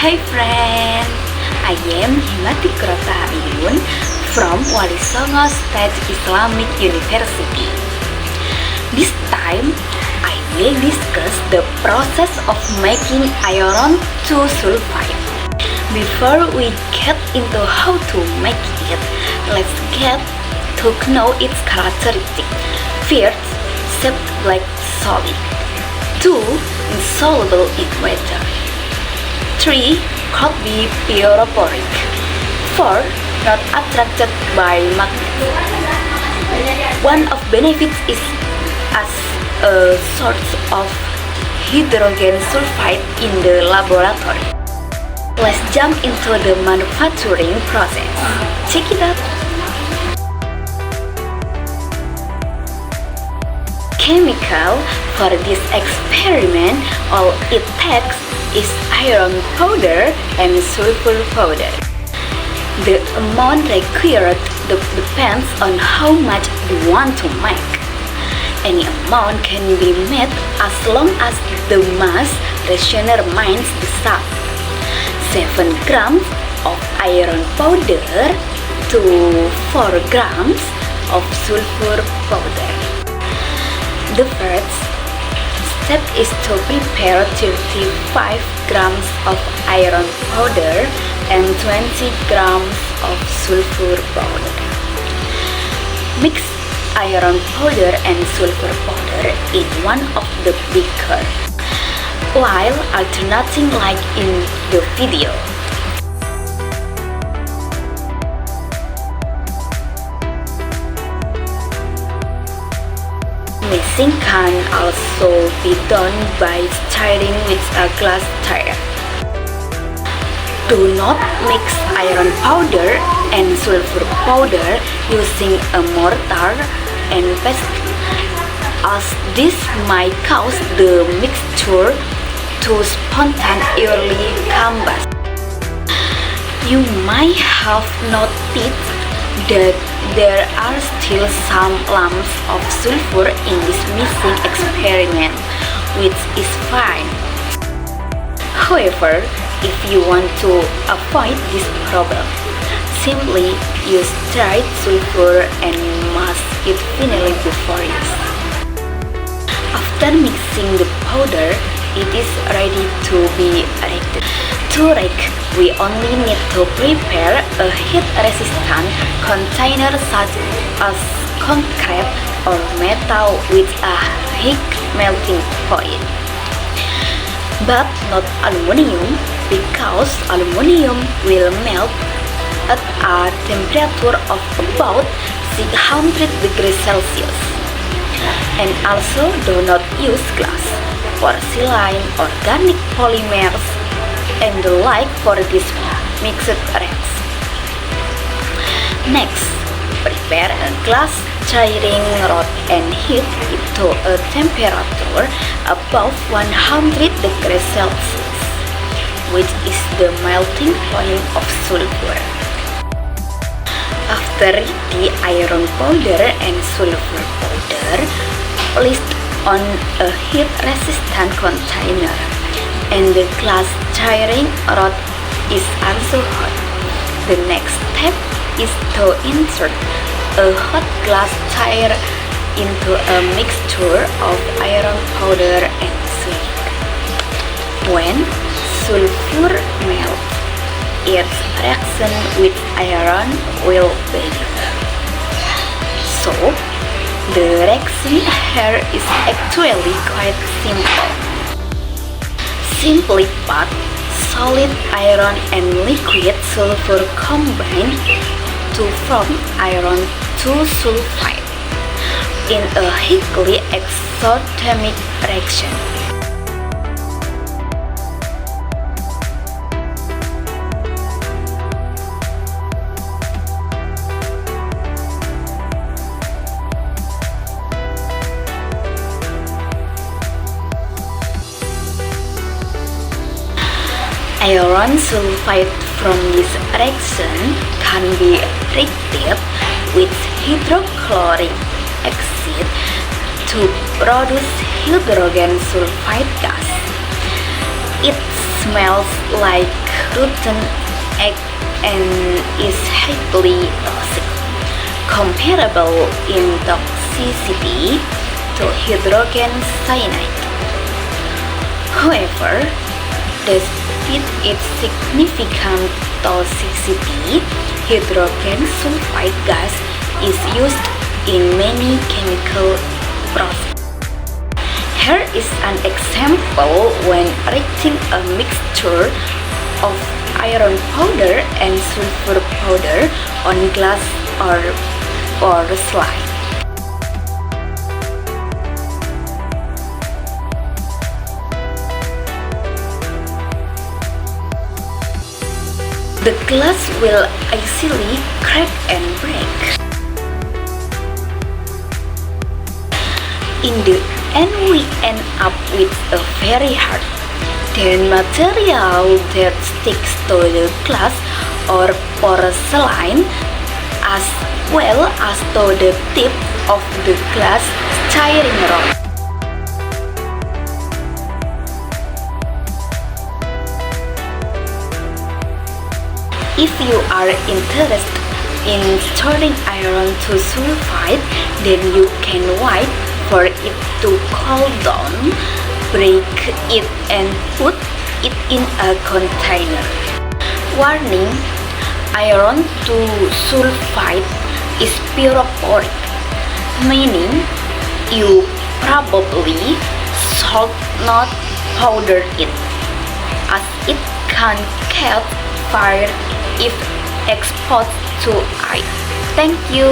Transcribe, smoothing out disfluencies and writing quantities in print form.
Hi friend, I am Himati Kurotahariun from Wali Songo State Islamic University. This time, I will discuss the process of making iron 2 sulfide. Before we get into how to make it, let's get to know its characteristics. First, shaped like solid. 2. Insoluble in water. 3. Could be pyrophoric. 4. Not attracted by magnets. One of benefits is as a source of hydrogen sulfide in the laboratory. Let's jump into the manufacturing process. Check it out. Chemical. For this experiment, all it takes is iron powder and sulfur powder. The amount required depends on how much you want to make. Any amount can be made as long as the mass determines the sum. 7 grams of iron powder to 4 grams of sulfur powder. The first step is to prepare 35 grams of iron powder and 20 grams of sulfur powder. Mix iron powder and sulfur powder in one of the beaker, while alternating like in the video. Mixing can also be done by stirring with a glass stirrer. Do not mix iron powder and sulfur powder using a mortar and pestle, as this might cause the mixture to spontaneously combust. You might have noticed that there are still some lumps of sulfur in this mixing experiment, which is fine. However, if you want to avoid this problem, simply use dried sulfur and mask it finally before use. After mixing the powder, it is ready to be raked. To rake, we only need to prepare a heat-resistant container such as concrete or metal with a high melting point, but not aluminium, because aluminium will melt at a temperature of about 600 degrees Celsius. And also do not use glass, porcelain, organic polymers, and the like for this mixed rakes. Next, prepare a glass stirring rod and heat it to a temperature above 100 degrees Celsius, which is the melting point of sulfur. After the iron powder and sulfur powder placed on a heat-resistant container, and the glass stirring rod is also hot, the next step is to insert a hot glass stirrer into a mixture of iron powder and sulfur. When sulfur melts, its reaction with iron will begin. So, the reaction here is actually quite simple. Simply put, solid iron and liquid sulfur combine to form iron 2 sulfide in a highly exothermic reaction. Iron sulfide from this reaction can be treated with hydrochloric acid to produce hydrogen sulfide gas. It smells like rotten egg and is highly toxic, comparable in toxicity to hydrogen cyanide. However, despite its significant toxicity, hydrogen sulfide gas is used in many chemical processes. Here is an example when reacting a mixture of iron powder and sulfur powder on glass or slide. The glass will easily crack and break. In the end, we end up with a very hard, thin material that sticks to the glass or porcelain, as well as to the tip of the glass steering rod. If you are interested in storing iron to sulfide, then you can wait for it to cool down, break it and put it in a container. Warning: iron to sulfide is pyroporic, meaning you probably should not powder it, as it can catch fire if exposed to air. Thank you.